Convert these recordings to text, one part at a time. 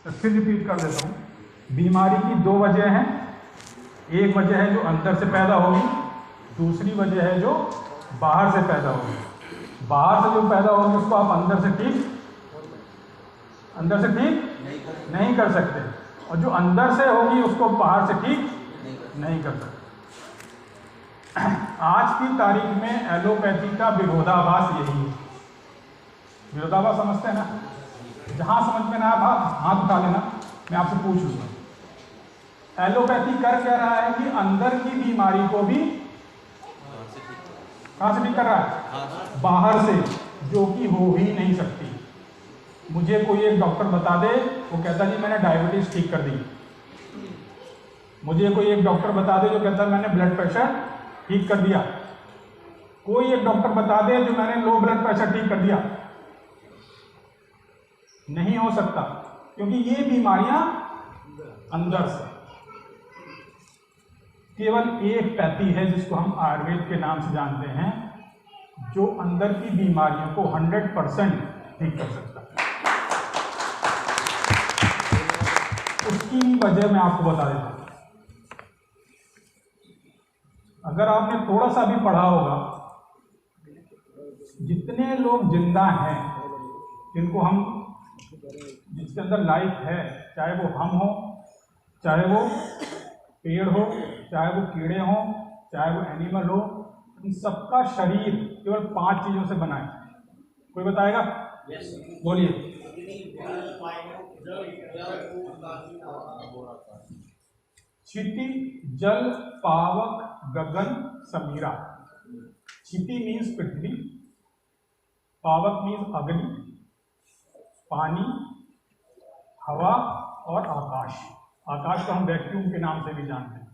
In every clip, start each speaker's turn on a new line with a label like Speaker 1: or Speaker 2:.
Speaker 1: तो फिर रिपीट कर देता हूँ। बीमारी की दो वजह हैं। एक वजह है जो अंदर से पैदा होगी, दूसरी वजह है जो बाहर से पैदा होगी। बाहर से जो पैदा होगी उसको आप अंदर से ठीक नहीं कर सकते, और जो अंदर से होगी उसको बाहर से ठीक नहीं कर सकते। आज की तारीख में एलोपैथी का विरोधाभास यही है। विरोधाभास समझते हैं ना? जहां समझ में ना आप हाथ उठा लेना, मैं आपसे पूछ लूंगा। एलोपैथी कर क्या रहा है कि अंदर की बीमारी को भी कहां से ठीक कर रहा है? बाहर से, जो कि हो ही नहीं सकती। मुझे कोई एक डॉक्टर बता दे, वो कहता जी मैंने डायबिटीज ठीक कर दी। मुझे कोई एक डॉक्टर बता दे जो कहता मैंने ब्लड प्रेशर ठीक कर दिया। कोई एक डॉक्टर बता दे जो मैंने लो ब्लड प्रेशर ठीक कर दिया। नहीं हो सकता, क्योंकि ये बीमारियां अंदर से। केवल एक पैथी है जिसको हम आयुर्वेद के नाम से जानते हैं, जो अंदर की बीमारियों को 100% ठीक कर सकता है। उसकी वजह मैं आपको बता देता हूं। अगर आपने थोड़ा सा भी पढ़ा होगा, जितने लोग जिंदा हैं जिनको हम, जिसके अंदर लाइफ है, चाहे वो हम हो, चाहे वो पेड़ हो, चाहे वो कीड़े हो, चाहे वो एनिमल हो, इन सबका शरीर केवल 5 चीजों से बना है। कोई बताएगा? बोलिए। क्षिति, जल, पावक, गगन, समीरा। क्षिति मीन्स पृथ्वी, पावक मीन्स अग्नि, पानी, हवा और आकाश। आकाश को हम वैक्यूम के नाम से भी जानते हैं।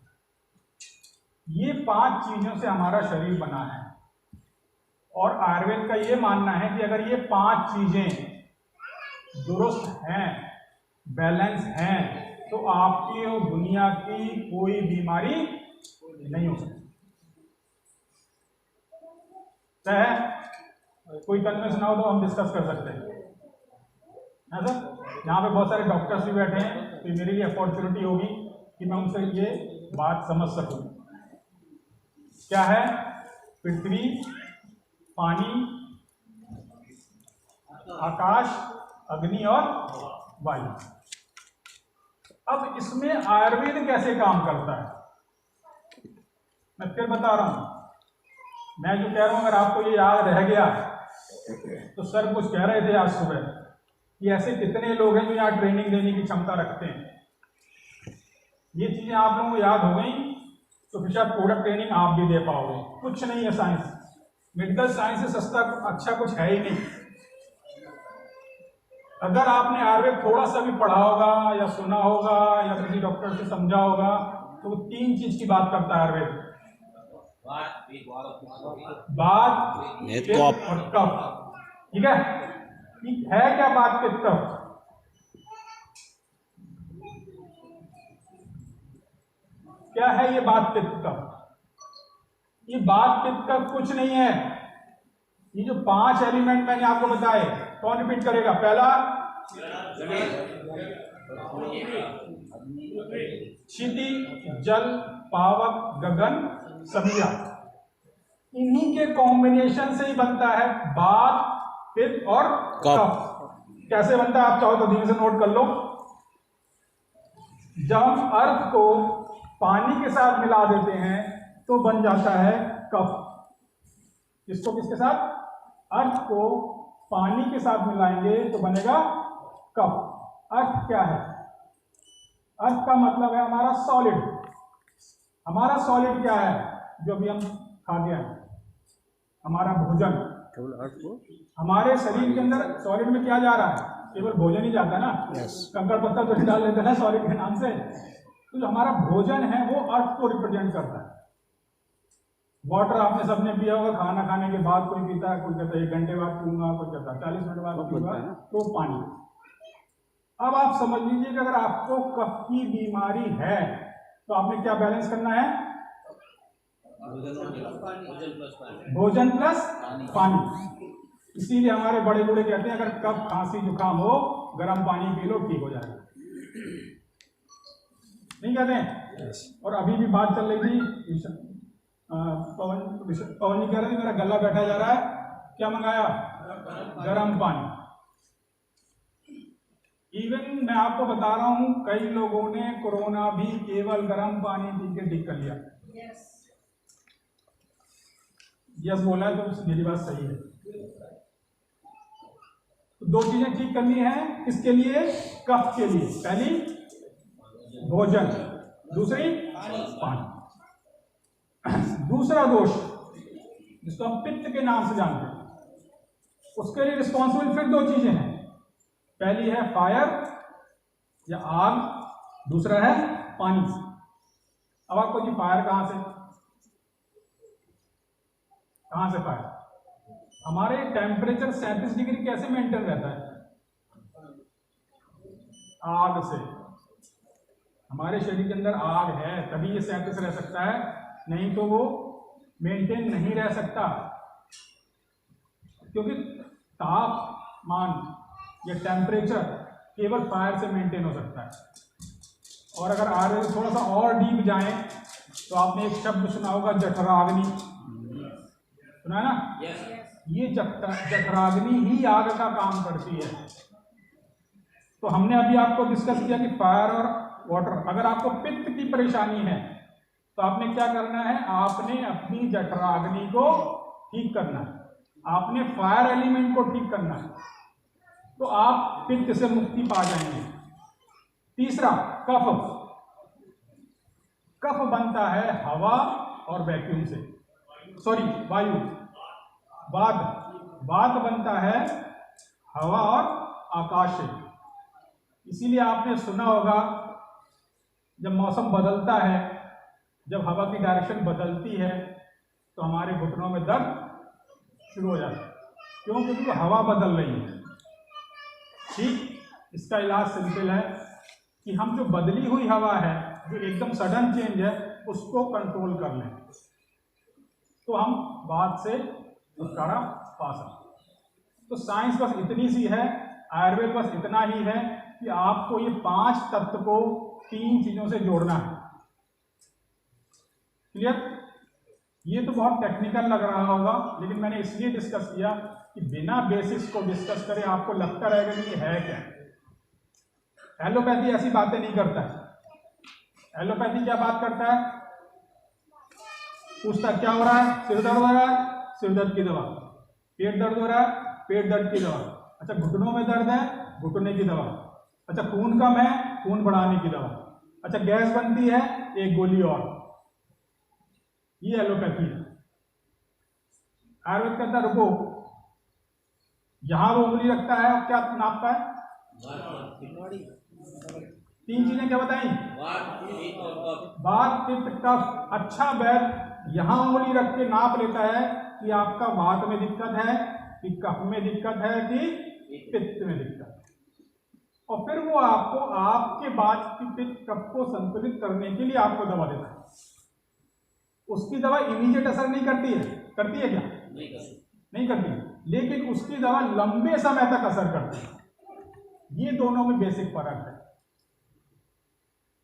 Speaker 1: ये 5 चीजों से हमारा शरीर बना है, और आयुर्वेद का ये मानना है कि अगर ये 5 चीजें दुरुस्त हैं, बैलेंस हैं, तो आपकी और दुनिया की कोई बीमारी नहीं हो सकती। कोई तन्मय सुनाओ तो हम डिस्कस कर सकते हैं ना सर? यहाँ पे बहुत सारे डॉक्टर्स भी बैठे हैं, तो मेरे लिए अपॉर्चुनिटी होगी कि मैं उनसे ये बात समझ सकूं। क्या है? पृथ्वी, पानी, आकाश, अग्नि और वायु। अब इसमें आयुर्वेद कैसे काम करता है, मैं फिर बता रहा हूं। मैं जो कह रहा हूं, अगर आपको ये याद रह गया तो सर कुछ कह रहे थे आज सुबह कि ऐसे कितने लोग हैं जो यहाँ ट्रेनिंग देने की क्षमता रखते हैं। ये चीजें आप लोगों को याद हो गई तो फिर शायद प्रोडक्ट ट्रेनिंग आप भी दे पाओगे। कुछ नहीं है साइंस, मेडिकल साइंस से सस्ता अच्छा कुछ है ही नहीं। अगर आपने आयुर्वेद थोड़ा सा भी पढ़ा होगा या सुना होगा या किसी डॉक्टर से समझा होगा, तो 3 चीज की बात करता है आयुर्वेद। बात, पित्त और कफ। ठीक है क्या बात, पित्त कफ? क्या है ये बात, पित्त कफ? ये बात, पित्त कफ कुछ नहीं है। ये जो 5 एलिमेंट मैंने आपको बताए, कौन रिपीट करेगा? पहला क्षिति, जल, पावक, गगन, समीरा। इन्हीं के कॉम्बिनेशन से ही बनता है बात, पित्त और कफ। कैसे बनता है आप चाहो तो धीरे से नोट कर लो। जब हम अर्थ को पानी के साथ मिला देते हैं तो बन जाता है कफ। किसको किसके साथ? अर्थ को पानी के साथ मिलाएंगे तो बनेगा कफ। अर्थ क्या है? अर्थ का मतलब है हमारा सॉलिड। हमारा सॉलिड क्या है? जो भी हम खा गया है, हमारा भोजन। हमारे शरीर के अंदर सॉलिड में क्या जा रहा है? केवल भोजन ही जाता है ना। कंकड़ पत्थर तो डाल लेते हैं ना सॉलिड के नाम से। तो जो हमारा भोजन है वो अर्थ को रिप्रेजेंट करता है। वाटर आपने सबने पिया होगा, खाना खाने के बाद कोई पीता है, कोई कहता है 1 घंटे बाद पीऊंगा, कोई कहता है 40 मिनट बाद पीऊंगा, तो पानी। अब आप समझ लीजिए कि अगर आपको कफ की बीमारी है तो आपने क्या बैलेंस करना है? भोजन प्लस पानी। इसीलिए हमारे बड़े बूढ़े कहते हैं अगर कफ, खांसी, जुकाम हो, गर्म पानी पी लो, ठीक हो जाएगा। नहीं कहते हैं? और अभी भी बात चल रही थी, पवन जी कह रहे थे मेरा गला बैठा जा रहा है, क्या मंगाया? गर्म पानी। इवन मैं आपको बता रहा हूं, कई लोगों ने कोरोना भी केवल गर्म पानी पी के ठीक कर लिया। यस बोला है तो मेरी बात सही है। तो दो चीजें ठीक करनी है, किसके लिए? कफ के लिए। पहली भोजन, दूसरी पानी। दूसरा दोष जिसको हम पित्त के नाम से जानते हैं, उसके लिए रिस्पॉन्सिबल फिर दो चीजें हैं। पहली है फायर या आग, दूसरा है पानी। अब आपको जी फायर कहां से फायर? हमारे टेम्परेचर 37 डिग्री कैसे मेंटेन रहता है? आग से। हमारे शरीर के अंदर आग है तभी ये 37 रह सकता है, नहीं तो वो मेंटेन नहीं रह सकता, क्योंकि तापमान या टेम्परेचर केवल फायर से मेंटेन हो सकता है। और अगर आगे थोड़ा सा और डीप जाएं तो आपने एक शब्द सुना होगा, जठराग्नि। सुना है ना? ये जठराग्नि ही आग का काम करती है। तो हमने अभी आपको डिस्कस किया कि फायर और वाटर। अगर आपको पित्त की परेशानी है तो आपने क्या करना है? आपने अपनी जठराग्नि को ठीक करना है, आपने फायर एलिमेंट को ठीक करना है, तो आप पित्त से मुक्ति पा जाएंगे। तीसरा कफ। कफ बनता है हवा और वैक्यूम से, सॉरी वायु। वात बनता है हवा और आकाश से। इसीलिए आपने सुना होगा जब मौसम बदलता है, जब हवा की डायरेक्शन बदलती है तो हमारे घुटनों में दर्द शुरू हो जाता है। क्यों? क्योंकि वो हवा बदल रही है। ठीक, इसका इलाज सिंपल है कि हम जो बदली हुई हवा है, जो एकदम सडन चेंज है, उसको कंट्रोल कर लें तो हम बात से छुटकारा पा सकते। तो साइंस बस इतनी सी है, आयुर्वेद बस इतना ही है कि आपको ये 5 तत्व को 3 चीजों से जोड़ना है। क्लियर? ये तो बहुत टेक्निकल लग रहा होगा, लेकिन मैंने इसलिए डिस्कस किया कि बिना बेसिक्स को डिस्कस करे आपको लगता रहेगा कि ये है क्या। एलोपैथी ऐसी बातें नहीं करता है। एलोपैथी क्या बात करता है? पूछता क्या हो रहा है? सिर दर्द हो रहा है, सिर दर्द की दवा। पेट दर्द हो रहा है, पेट दर्द की दवा। अच्छा, घुटनों में दर्द है, घुटने की दवा। अच्छा, खून कम है, खून बढ़ाने की दवा। अच्छा, गैस बनती है, एक गोली और। ये एलोपैथी है। आयुर्वेद कहता है रुको, यहां वो उंगली रखता है और क्या नापता है? 3 चीजें क्या बताई? वात, पित्त, कफ। अच्छा, वैद्य यहां उंगली रख के नाप लेता है कि आपका वात में दिक्कत है, कि कफ में दिक्कत है, कि पित्त में दिक्कत है, और फिर वो आपको आपके वात की पित्त कफ को संतुलित करने के लिए आपको दवा देता है। उसकी दवा इमीडिएट असर नहीं करती है, करती है क्या? नहीं करती, लेकिन उसकी दवा लंबे समय तक असर करती है। ये दोनों में बेसिक फर्क है।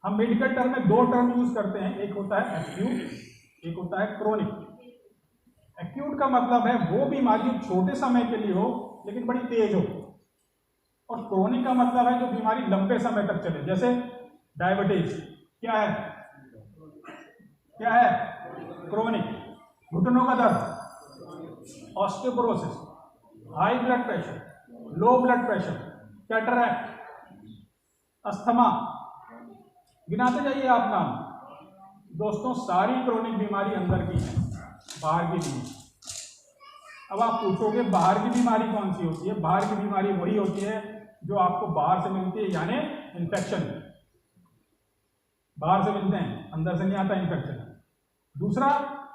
Speaker 1: हम मेडिकल टर्म में 2 टर्म यूज करते हैं, एक होता है एक्यूट, एक होता है क्रोनिक। एक्यूट का मतलब है वो बीमारी जो छोटे समय के लिए हो लेकिन बड़ी तेज हो, और क्रोनिक का मतलब है जो बीमारी लंबे समय तक चले, जैसे डायबिटीज। क्या है? क्या है? क्रोनिक। घुटनों का दर्द, osteoporosis, high blood pressure, low blood pressure, cataract, asthma, गिनाते जाइए आप नाम। दोस्तों, सारी क्रोनिक बीमारी अंदर की है, बाहर की नहीं। अब आप पूछोगे बाहर की बीमारी कौन सी होती है? बाहर की बीमारी वही होती है जो आपको बाहर से मिलती है, यानी इन्फेक्शन। बाहर से मिलते हैं, अंदर से नहीं आता इन्फेक्शन। दूसरा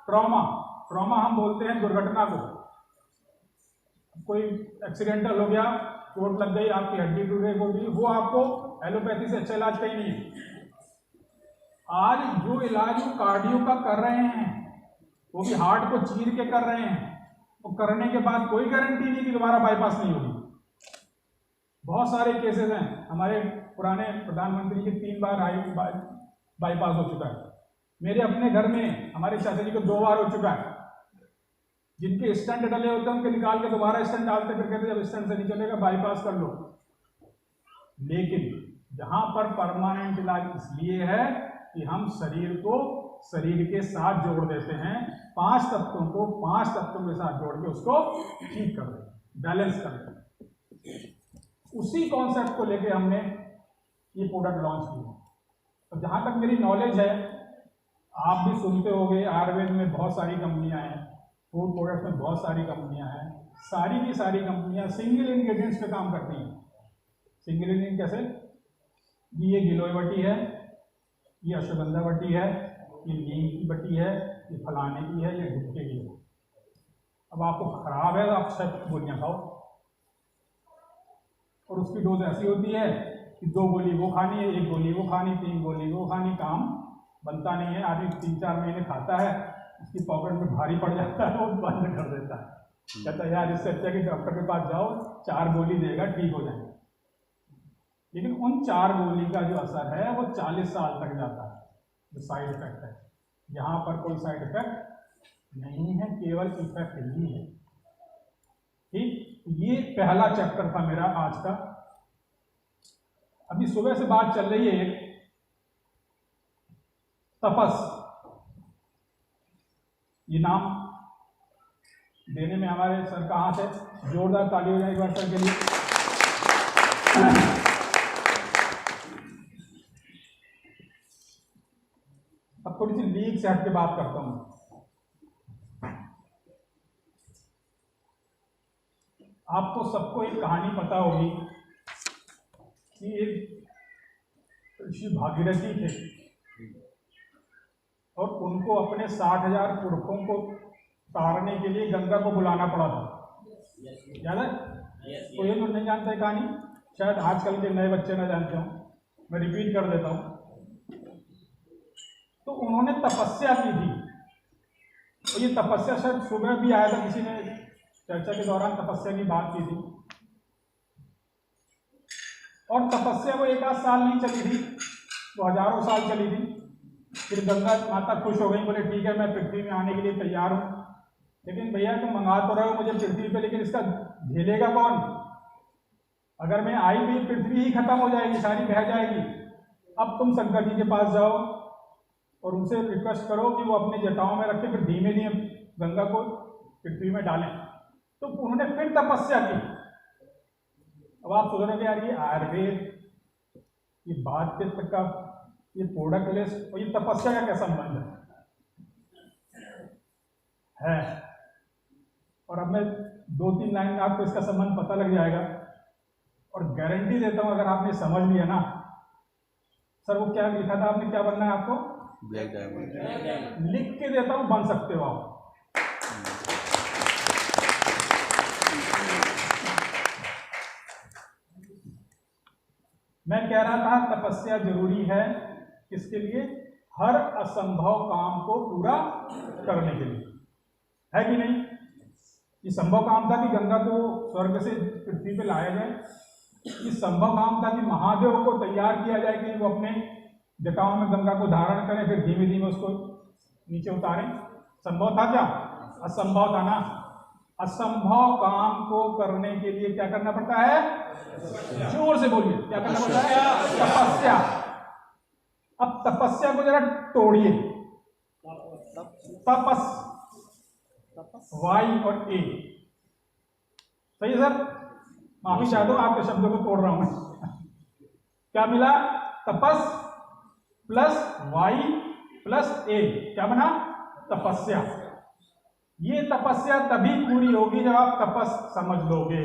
Speaker 1: ट्रॉमा। ट्रॉमा हम बोलते हैं दुर्घटना को। कोई एक्सीडेंटल हो गया, चोट लग गई, आपकी हड्डी टूट गई, वो आपको एलोपैथी से अच्छा इलाज कहीं नहीं है। आज जो इलाज वो कार्डियो का कर रहे हैं, वो भी हार्ट को चीर के कर रहे हैं, वो करने के बाद कोई गारंटी नहीं कि दोबारा बाईपास नहीं होगी। बहुत सारे केसेस हैं, हमारे पुराने प्रधानमंत्री के 3 बार बाईपास हो चुका है। मेरे अपने घर में हमारे चाचा जी को 2 बार हो चुका है। जिनके स्टंट डले होते हैं उनके निकाल के दोबारा स्टंट डालते, फिर कहते जब स्टंट से नहीं चलेगा बाईपास कर लो। लेकिन जहां पर परमानेंट इलाज इसलिए है कि हम शरीर को शरीर के साथ जोड़ देते हैं, 5 तत्वों को 5 तत्वों के साथ जोड़ के उसको ठीक कर देते, बैलेंस कर देते। उसी कॉन्सेप्ट को लेके हमने ये प्रोडक्ट लॉन्च किया। तो जहां तक मेरी नॉलेज है, आप भी सुनते होंगे आयुर्वेद में बहुत सारी कंपनियां हैं, फूड प्रोडक्ट में बहुत सारी कंपनियां हैं, सारी की सारी कंपनियां सिंगल इंग्रेडिएंट्स पे काम करती हैं। सिंगल इंग्रेडिएंट कैसे? ये गिलोय बटी है, ये अश्वगंधा बटी है, ये नीम की बटी है, ये फलाने की है, ये ढुक्के की है। अब आपको खराब है तो आप सब गोलियां खाओ, और उसकी डोज ऐसी होती है कि 2 गोली वो खानी है, 1 गोली वो खानी, 3 गोली वो खानी, काम बनता नहीं है। आदमी 3-4 महीने खाता है, उसकी पॉकेट में भारी पड़ जाता है, वो बंद कर देता है, कहता है यार इससे अच्छा कि डॉक्टर के पास जाओ, 4 गोली देगा ठीक हो जाएगा। लेकिन उन 4 गोली का जो असर है वो 40 साल तक जाता है, जो साइड इफेक्ट है। यहाँ पर कोई साइड इफेक्ट नहीं है, केवल इफेक्ट ही है। ठीक, ये पहला चैप्टर था मेरा आज का। अभी सुबह से बात चल रही है तपस, ये नाम देने में हमारे सर का हाथ है। जोरदार ताली हो जाए एक बार सर के लिए। अब थोड़ी सी लीक से हट के बात करता हूं। आपको सबको एक कहानी पता होगी कि एक ऋषि भागीरथी थे और उनको अपने 60,000 पुरखों को तारने के लिए गंगा को बुलाना पड़ा था। याद है? तो ये तो नहीं जानते कहानी, शायद आजकल के नए बच्चे ना जानते हो, मैं रिपीट कर देता हूं। तो उन्होंने तपस्या की थी, और ये तपस्या शायद सुबह भी आया था, किसी ने चर्चा के दौरान तपस्या की बात की थी। और तपस्या वो 1 आध साल नहीं चली थी, वो हजारों साल चली थी। फिर गंगा माता खुश हो गई, बोले ठीक है मैं पृथ्वी में आने के लिए तैयार हूँ, लेकिन भैया तुम मंगा तो रहे हो मुझे पृथ्वी पे, लेकिन इसका झेलेगा कौन? अगर मैं आई तो ये पृथ्वी ही खत्म हो जाएगी, सारी बह जाएगी। अब तुम शंकर जी के पास जाओ और उनसे रिक्वेस्ट करो कि वो अपने जटाओं में रखें, फिर धीमे धीमे गंगा को पृथ्वी में डालें। तो उन्होंने फिर तपस्या की। अब आप सोच रहे हो यार ये आयुर्वेद, ये बात चित्र का, ये प्रोडक्ट लिस्ट और ये तपस्या का क्या संबंध है? और अब मैं 2-3 लाइन में आपको इसका संबंध पता लग जाएगा, और गारंटी देता हूं अगर आपने समझ लिया ना। सर वो क्या लिखा था आपने, क्या बनना है आपको? Black diamond. लिख के देता हूं, बन सकते हो आप। मैं कह रहा था तपस्या जरूरी है किसके लिए? हर असंभव काम को पूरा करने के लिए, है कि नहीं? ये संभव काम था कि गंगा को स्वर्ग से पृथ्वी पे लाया जाए, ये संभव काम था कि महादेव को तैयार किया जाए कि वो अपने जटाओं में गंगा को धारण करें, फिर धीमे धीमे उसको नीचे उतारें। संभव था क्या? असंभव था ना। असंभव काम को करने के लिए क्या करना पड़ता है? जोर से बोलिए, क्या करना पड़ता है? तपस्या। अब तपस्या को जरा तोड़िए। तपस, वाई और ए, सही है सर? माफी चाहता हूं आपके शब्दों को तोड़ रहा हूं मैं। क्या मिला? तपस प्लस वाई प्लस ए, क्या बना? तपस्या। ये तपस्या तभी पूरी होगी जब आप तपस समझ लोगे।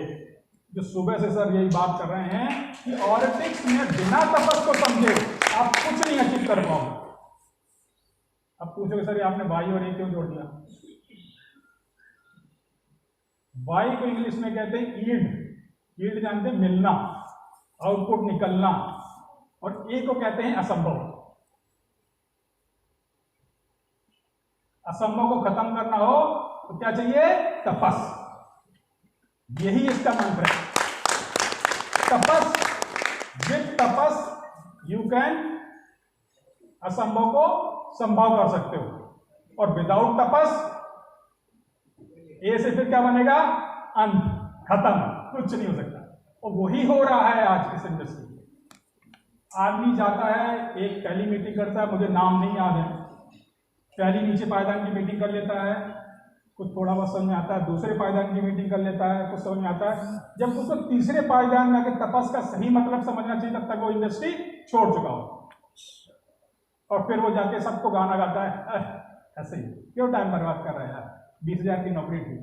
Speaker 1: जो सुबह से सर यही बात कर रहे हैं कि ऑरिटिक्स में बिना तपस को समझे आप कुछ नहीं अचीव कर पाओगे। अब पूछोगे सर ये आपने वाई और ए क्यों जोड़ दिया? वाई को इंग्लिश में कहते हैं यील्ड, यील्ड जानते हैं मिलना, आउटपुट निकलना, और ए को कहते हैं असंभव। असंभव को खत्म करना हो तो क्या चाहिए? तपस। यही इसका मंत्र है। तपस विद तपस यू कैन असंभव को संभव कर सकते हो, और विदाउट तपस ए से फिर क्या बनेगा? अंत, खत्म, कुछ नहीं हो सकता। और वही हो रहा है आज इस इंडस्ट्री में। आदमी जाता है, एक पहली मीटिंग करता है, मुझे नाम नहीं याद है, पहली नीचे पायदान की मीटिंग कर लेता है, कुछ थोड़ा बहुत समझ में आता है, दूसरे पायदान की मीटिंग कर लेता है, कुछ समझ में आता है, जब उसको तीसरे पायदान में आकर तपस का सही मतलब समझना चाहिए तब तक वो इंडस्ट्री छोड़ चुका हो, और फिर वो जाके सबको गाना गाता है, ऐसे ही क्यों टाइम बर्बाद कर रहा है यार, 20,000 की नौकरी थी।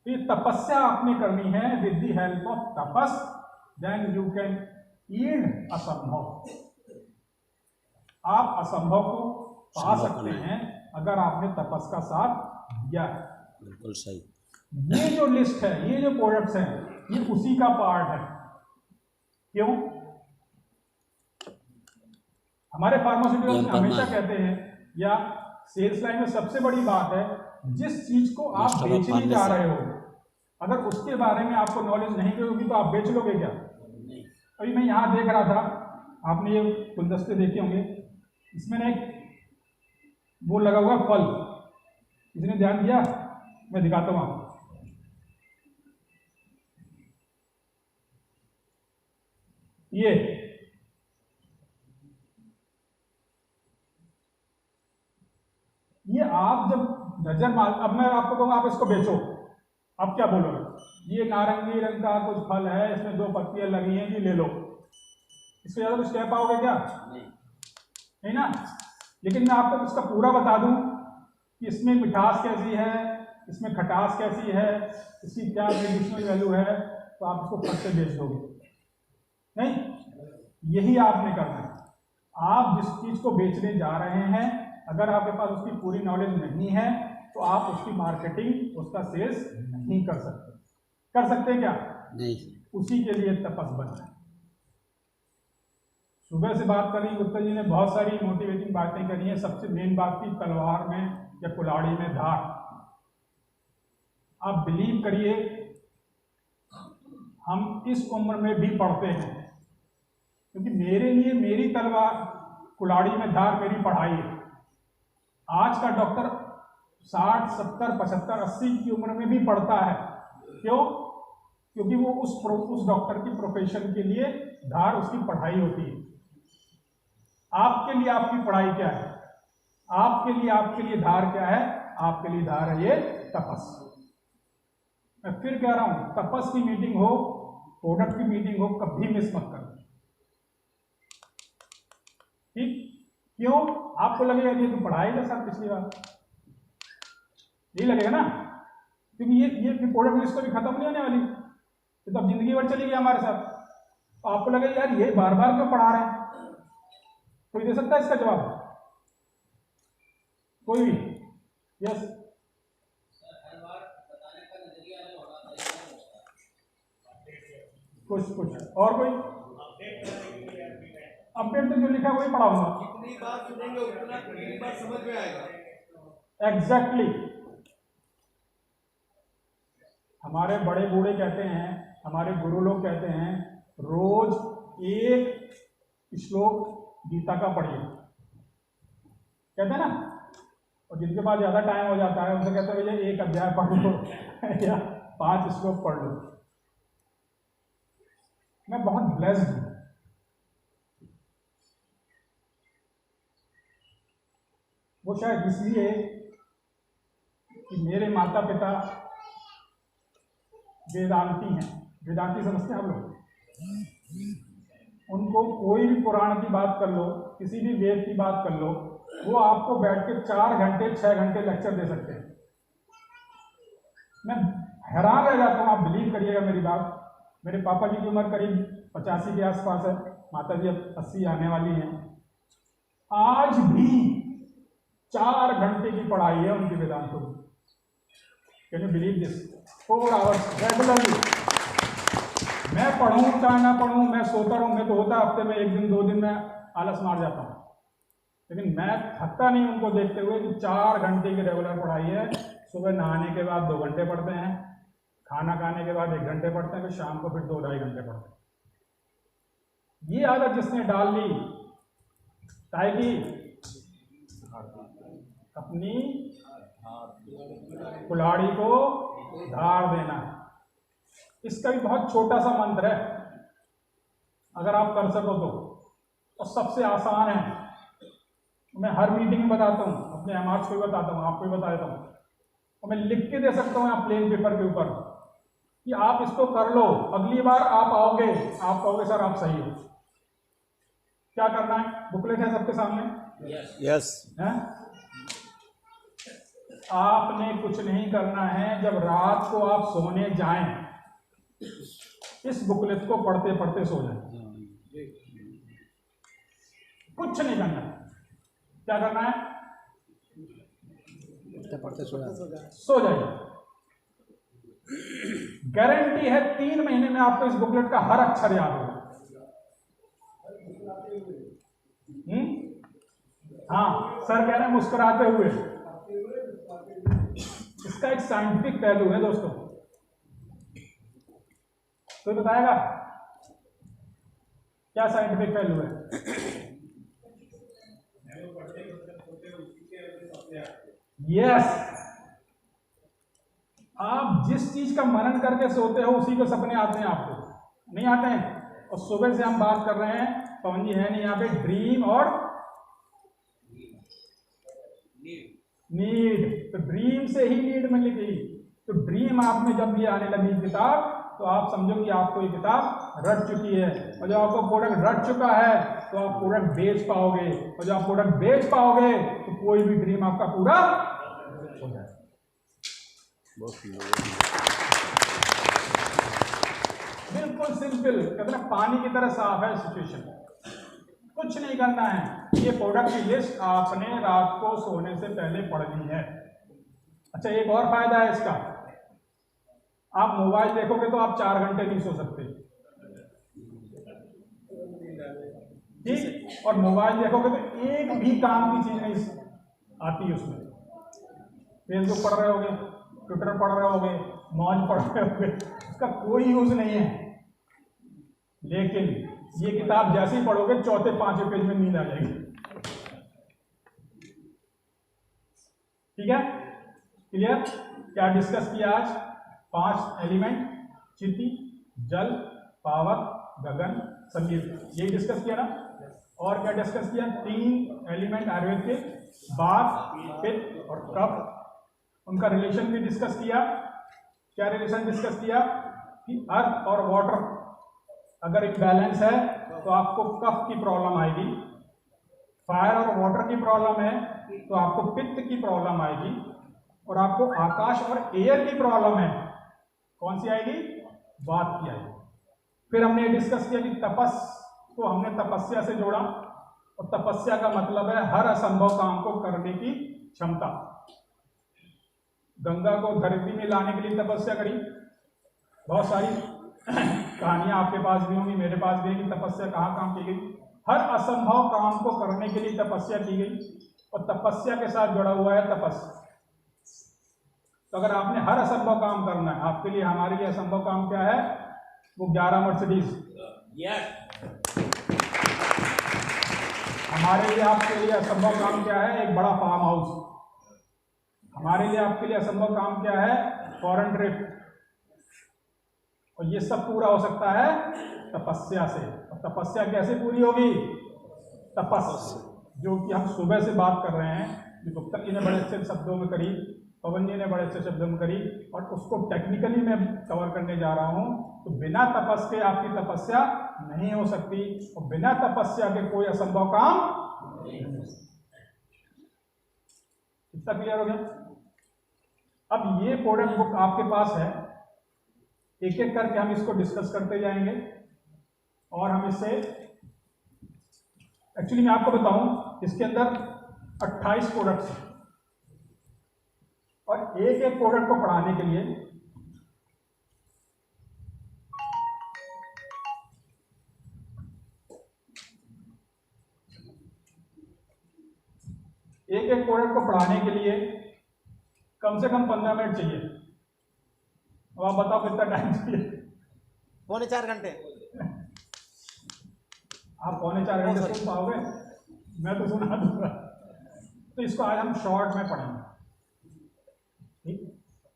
Speaker 1: ये तपस्या आपने करनी है, विद द हेल्प ऑफ तपस देन यू कैन ईड असंभव। आप असंभव को पा सकते हैं अगर आपने तपस का साथ दिया है।
Speaker 2: बिल्कुल सही।
Speaker 1: ये जो लिस्ट है, ये जो प्रोडक्ट्स हैं, ये उसी का पार्ट है। क्यों? हमारे फार्मास्यूटिकल्स हमेशा कहते हैं, या सेल्स लाइन में सबसे बड़ी बात है, जिस चीज को आप बेचने जा रहे हो अगर उसके बारे में आपको नॉलेज नहीं होगी तो आप बेच लोगे क्या? अभी मैं यहाँ देख रहा था, आपने ये गुलदस्ते देखे होंगे, इसमें ना एक वो लगा हुआ फल, इसने ध्यान दिया? मैं दिखाता हूँ आपको। ये आप जब नजर मार, अब मैं आपको कहूँगा आप इसको बेचो, आप क्या बोलोगे? ये नारंगी रंग का कुछ फल है, इसमें 2 पत्तियां लगी हैं, ये ले लो। इससे ज्यादा कुछ कह पाओगे क्या? नहीं ना। लेकिन मैं आपको इसका पूरा बता दूं कि इसमें मिठास कैसी है, इसमें खटास कैसी है, इसकी क्या मेडिसिनल वैल्यू है, तो आप इसको फट से बेच दोगे? नहीं, यही आपने करना है। आप जिस चीज को बेचने जा रहे हैं, अगर आपके पास उसकी पूरी नॉलेज नहीं है तो आप उसकी मार्केटिंग, उसका सेल्स नहीं कर सकते। कर सकते हैं क्या?
Speaker 2: नहीं।
Speaker 1: उसी के लिए तपस बनना है। सुबह से बात करी, गुप्ता जी ने बहुत सारी मोटिवेटिंग बातें करी हैं। सबसे मेन बात थी तलवार में या कुल्हाड़ी में धार। आप बिलीव करिए, हम इस उम्र में भी पढ़ते हैं, क्योंकि मेरे लिए मेरी तलवार कुल्हाड़ी में धार मेरी पढ़ाई है। आज का डॉक्टर 60, 70, 75, 80 की उम्र में भी पढ़ता है। क्यों? क्योंकि वो उस डॉक्टर की प्रोफेशन के लिए धार उसकी पढ़ाई होती है। आपके लिए आपकी पढ़ाई क्या है? आपके लिए धार क्या है? आपके लिए धार है ये तपस। मैं फिर कह रहा हूं, तपस की मीटिंग हो, प्रोडक्ट की मीटिंग हो, कभी मिस मत करना। ठीक? क्यों? आपको लगेगा ये तो पढ़ाई का सर पिछली बार, यही लगेगा ना, क्योंकि ये प्रोडक्ट लिस्ट तो भी खत्म नहीं होने वाली, ये तो अब जिंदगी भर चलेगी हमारे साथ। तो आपको लगेगा यार ये बार बार क्यों पढ़ा रहे हैं? कोई दे सकता है इसका जवाब? कोई भी? यस। कुछ और कोई अपडेट तो जो लिखा है वही पढ़ाऊंगा।
Speaker 3: जितनी बार सुनेंगे उतनी बार समझ में आएगा।
Speaker 1: एग्जैक्टली। हमारे बड़े बूढ़े कहते हैं, हमारे गुरु लोग कहते हैं, रोज एक श्लोक गीता का पढ़िए, कहते हैं ना। और जिनके पास ज्यादा टाइम हो जाता है उनसे कहते हैं भैया 1 अध्याय पढ़ लो या 5 श्लोक पढ़ लो। मैं बहुत ब्लेस्ड हूं। वो शायद इसलिए कि मेरे माता पिता वेदांती हैं। वेदांती समझते हैं आप लोग? उनको कोई भी पुराण की बात कर लो, किसी भी वेद की बात कर लो, वो आपको बैठ के 4 घंटे 6 घंटे लेक्चर दे सकते हैं। मैं हैरान रह जाता हूँ, आप बिलीव करिएगा मेरी बात। मेरे पापा जी की उम्र करीब 85 के आसपास है, माता जी अब 80 आने वाली हैं। आज भी 4 घंटे की पढ़ाई है उनकी वेदांतों की। Can you believe this? 4 hours regularly. मैं पढ़ूं चाहे ना पढ़ूं, मैं सोता रहूं, मैं तो होता हफ्ते में 1 दिन 2 दिन में आलस मार जाता हूं, लेकिन मैं थकता नहीं उनको देखते हुए कि 4 घंटे की रेगुलर पढ़ाई है। सुबह नहाने के बाद 2 घंटे पढ़ते हैं, खाना खाने के बाद 1 घंटे पढ़ते हैं, फिर शाम को फिर 2-2.5 घंटे पढ़ते हैं। ये आदत जिसने डाल ली ताकि अपनी कुल्हाड़ी को धार देना। इसका भी बहुत छोटा सा मंत्र है, अगर आप कर सको तो, और सबसे आसान है। मैं हर मीटिंग में बताता हूँ, अपने एमआर्स को भी बताता हूँ, आपको भी बता देता हूँ, और मैं लिख के दे सकता हूँ यहाँ प्लेन पेपर के ऊपर कि आप इसको कर लो, अगली बार आप आओगे, आप कहोगे सर आप सही हो। क्या करना है? बुकलेट है सबके सामने।
Speaker 2: यस
Speaker 1: है? आपने कुछ नहीं करना है। जब रात को आप सोने जाएं, इस बुकलेट को पढ़ते पढ़ते सो जाएं। कुछ नहीं करना। क्या करना है?
Speaker 2: पढ़ते
Speaker 1: सो जाइए। गारंटी है 3 महीने में आपको इस बुकलेट का हर अक्षर याद होगा। हाँ, सर कह रहे हैं मुस्कुराते हुए। इसका एक साइंटिफिक पहलू है दोस्तों, कोई बताएगा क्या साइंटिफिक पहलू है? यस, आप जिस चीज का मनन करके सोते हो उसी को सपने आते हैं। आपको नहीं आते हैं? और सुबह से हम बात कर रहे हैं, पवन जी है नहीं यहाँ पे, ड्रीम और नीड। तो ड्रीम से ही नीड में लिखी। तो ड्रीम आप में जब भी आने लगी किताब, तो आप समझो कि आपको ये किताब रट चुकी है। और जब आपको प्रोडक्ट रट चुका है तो आप प्रोडक्ट बेच पाओगे, और जब आप प्रोडक्ट बेच पाओगे तो कोई भी ड्रीम आपका पूरा हो जाए। बिल्कुल सिंपल, कहते हैं पानी की तरह साफ है सिचुएशन। कुछ नहीं करना है। ये प्रोडक्ट की लिस्ट आपने रात को सोने से पहले पढ़नी है। अच्छा, एक और फायदा है इसका, आप मोबाइल देखोगे तो आप 4 घंटे नहीं सो सकते, ठीक? और मोबाइल देखोगे तो एक भी काम की चीज नहीं आती उसमें। फेसबुक पढ़ रहे होगे, ट्विटर पढ़ रहे होगे, मौज पढ़ रहे होगे, उसका कोई यूज नहीं है। लेकिन ये किताब जैसे ही पढ़ोगे 4-5वें पेज में नींद आ जाएगी। ठीक है, क्लियर? क्या डिस्कस किया आज? 5 एलिमेंट, चिति, जल, पावर, गगन, संगीत, यही डिस्कस किया ना? और क्या डिस्कस किया? 3 एलिमेंट आयुर्वेद के, वात, पित्त और कफ, उनका रिलेशन भी डिस्कस किया। क्या रिलेशन डिस्कस किया? कि अर्थ और वाटर अगर एक बैलेंस है तो आपको कफ की प्रॉब्लम आएगी, फायर और वाटर की प्रॉब्लम है तो आपको पित्त की प्रॉब्लम आएगी, और आपको आकाश और एयर की प्रॉब्लम है, कौन सी आएगी? वात की आएगी। फिर हमने डिस्कस किया कि तपस को हमने तपस्या से जोड़ा, और तपस्या का मतलब है हर असंभव काम को करने की क्षमता। गंगा को धरती में लाने के लिए तपस्या करी। बहुत सारी कहानियां आपके पास भी होंगी, मेरे पास भी है कि तपस्या कहाँ काम की गई। हर असंभव काम को करने के लिए तपस्या की गई, और तपस्या के साथ जुड़ा हुआ है तपस्या। तो अगर आपने हर असंभव काम करना है, आपके लिए हमारे लिए असंभव काम क्या है? वो 11 मर्सिडीज। हमारे लिए आपके लिए असंभव काम क्या है? एक बड़ा फार्म हाउस। हमारे लिए आपके लिए असंभव काम क्या है? Foreign trip. और ये सब पूरा हो सकता है तपस्या से। और तपस्या कैसे पूरी होगी? तपस्या, जो कि हम सुबह से बात कर रहे हैं, जो गुप्ता जी ने बड़े अच्छे शब्दों में करी, पवन जी ने बड़े अच्छे शब्दों में करी, और उसको टेक्निकली मैं कवर करने जा रहा हूं। तो बिना तपस के आपकी तपस्या नहीं हो सकती, और बिना तपस्या के कोई असंभव काम नहीं हो सकता। इतना क्लियर हो गया? अब ये प्रोडक्ट बुक आपके पास है, एक एक करके हम इसको डिस्कस करते जाएंगे, और हम इससे एक्चुअली मैं आपको बताऊं, इसके अंदर 28 प्रोडक्ट्स हैं, और एक एक प्रोडक्ट को पढ़ाने के लिए कम से कम 15 मिनट चाहिए। अब आप बताओ कितना टाइम चाहिए?
Speaker 2: 3.25 घंटे।
Speaker 1: आप 3-4 घंटे सुन पाओगे? मैं तो सुना दूंगा। तो इसको आज हम शॉर्ट में पढ़ेंगे। ठीक,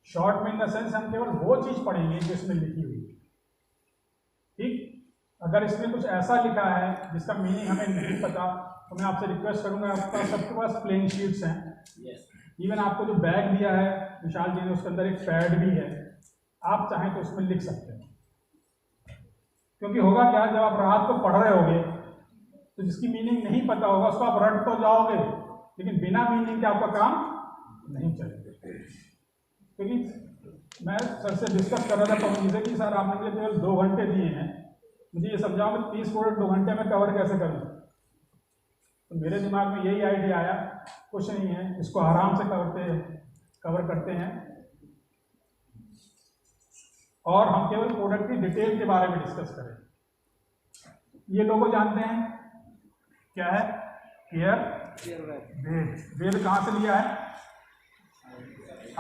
Speaker 1: शॉर्ट में इन द सेंस हम केवल वो चीज पढ़ेंगे जो इसमें लिखी हुई है। ठीक, अगर इसमें कुछ ऐसा लिखा है जिसका मीनिंग हमें नहीं पता तो मैं आपसे रिक्वेस्ट करूंगा, आपका सबके पास प्लेन शीट्स हैं। इवन आपको जो बैग दिया है विशाल जी ने, उसके अंदर एक पैड भी है, आप चाहें तो उसमें लिख सकते हैं। क्योंकि होगा क्या, जब आप रात को पढ़ रहे होगे तो जिसकी मीनिंग नहीं पता होगा उसको आप रट तो जाओगे, लेकिन बिना मीनिंग के आपका काम नहीं चलेगा। क्योंकि मैं सर से डिस्कस कर रहा था पवन जी से कि सर आपने मुझे केवल 2 घंटे दिए हैं, मुझे ये समझाओ कि 30 प्रोडक्ट 2 घंटे में कवर कैसे करूँ। तो मेरे दिमाग में यही आइडिया आया, कुछ नहीं है, इसको आराम से कवर करते हैं और हम केवल प्रोडक्ट की डिटेल के बारे में डिस्कस करें। ये लोगों जानते हैं क्या है? केयर वेद। वेद कहाँ से लिया है?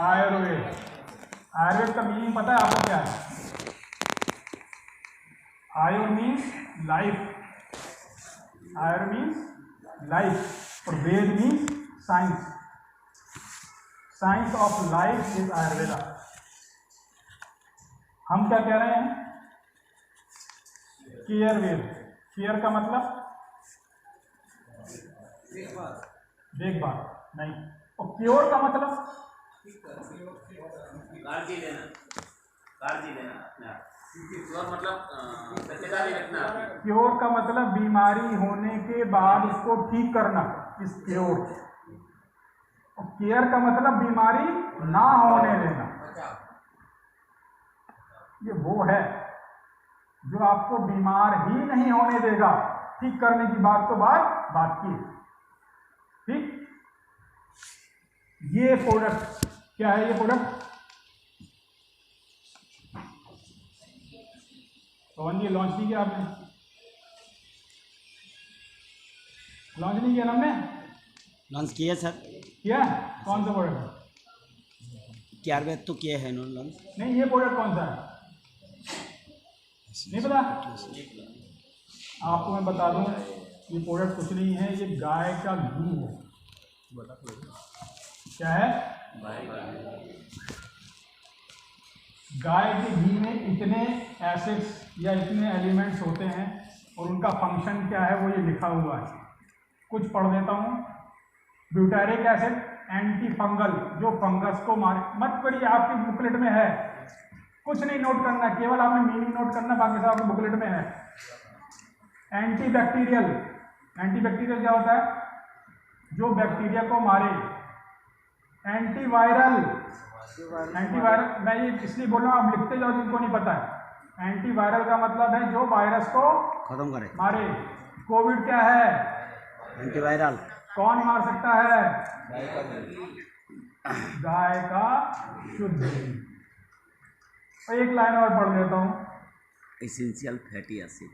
Speaker 1: आयुर्वेद। आयुर्वेद का मीनिंग पता है आपको क्या है? आयु मीन्स लाइफ, आयुर मीन्स लाइफ और वेद means science. Science of life is Ayurveda. हम क्या कह रहे हैं? केयर वेद। केयर का मतलब देखभाल नहीं, और क्योर का मतलब
Speaker 2: काळजी लेना, काळजी लेना अपने आप। क्योर मतलब सच्चाई रखना।
Speaker 1: क्योर का मतलब बीमारी होने के बाद उसको ठीक करना, इस क्योर। और केयर का मतलब बीमारी ना होने देना। ये वो है जो आपको बीमार ही नहीं होने देगा। ठीक करने की बात तो बात की। ठीक, ये प्रोडक्ट क्या है? ये प्रोडक्ट पवन जी लॉन्च नहीं किया आपने? लॉन्च नहीं किया ना हमने?
Speaker 4: लॉन्च किया सर।
Speaker 1: किया? कौन सा प्रोडक्ट है?
Speaker 4: क्या तो किया है नो लॉन्च?
Speaker 1: नहीं, ये प्रोडक्ट कौन सा है नहीं पता आपको? मैं बता दूं, ये प्रोडक्ट कुछ नहीं है, ये गाय का घी है। क्या है? गाय के घी में इतने एसिड्स या इतने एलिमेंट्स होते हैं और उनका फंक्शन क्या है वो ये लिखा हुआ है। कुछ पढ़ देता हूँ। ब्यूटारिक एसिड एंटी फंगल, जो फंगस को मारे। मत पढ़िए, आपकी बुकलेट में है, कुछ नहीं नोट करना, केवल आपने मीनिंग नोट करना, बाकी सब आपकी बुकलेट में है। एंटी बैक्टीरियल, एंटी बैक्टीरियल क्या होता है? जो बैक्टीरिया को मारे। एंटीवायरल, एंटीवायरल मैं ये इसलिए बोल रहा हूँ, आप लिखते जाओ जिनको नहीं पता है। एंटीवायरल का मतलब है जो वायरस को
Speaker 4: खत्म करे,
Speaker 1: मारे। कोविड क्या है?
Speaker 4: एंटीवायरल।
Speaker 1: कौन मार सकता है? गाय का शुद्ध घी। और एक लाइन और पढ़ देता हूँ।
Speaker 4: Essential fatty acid.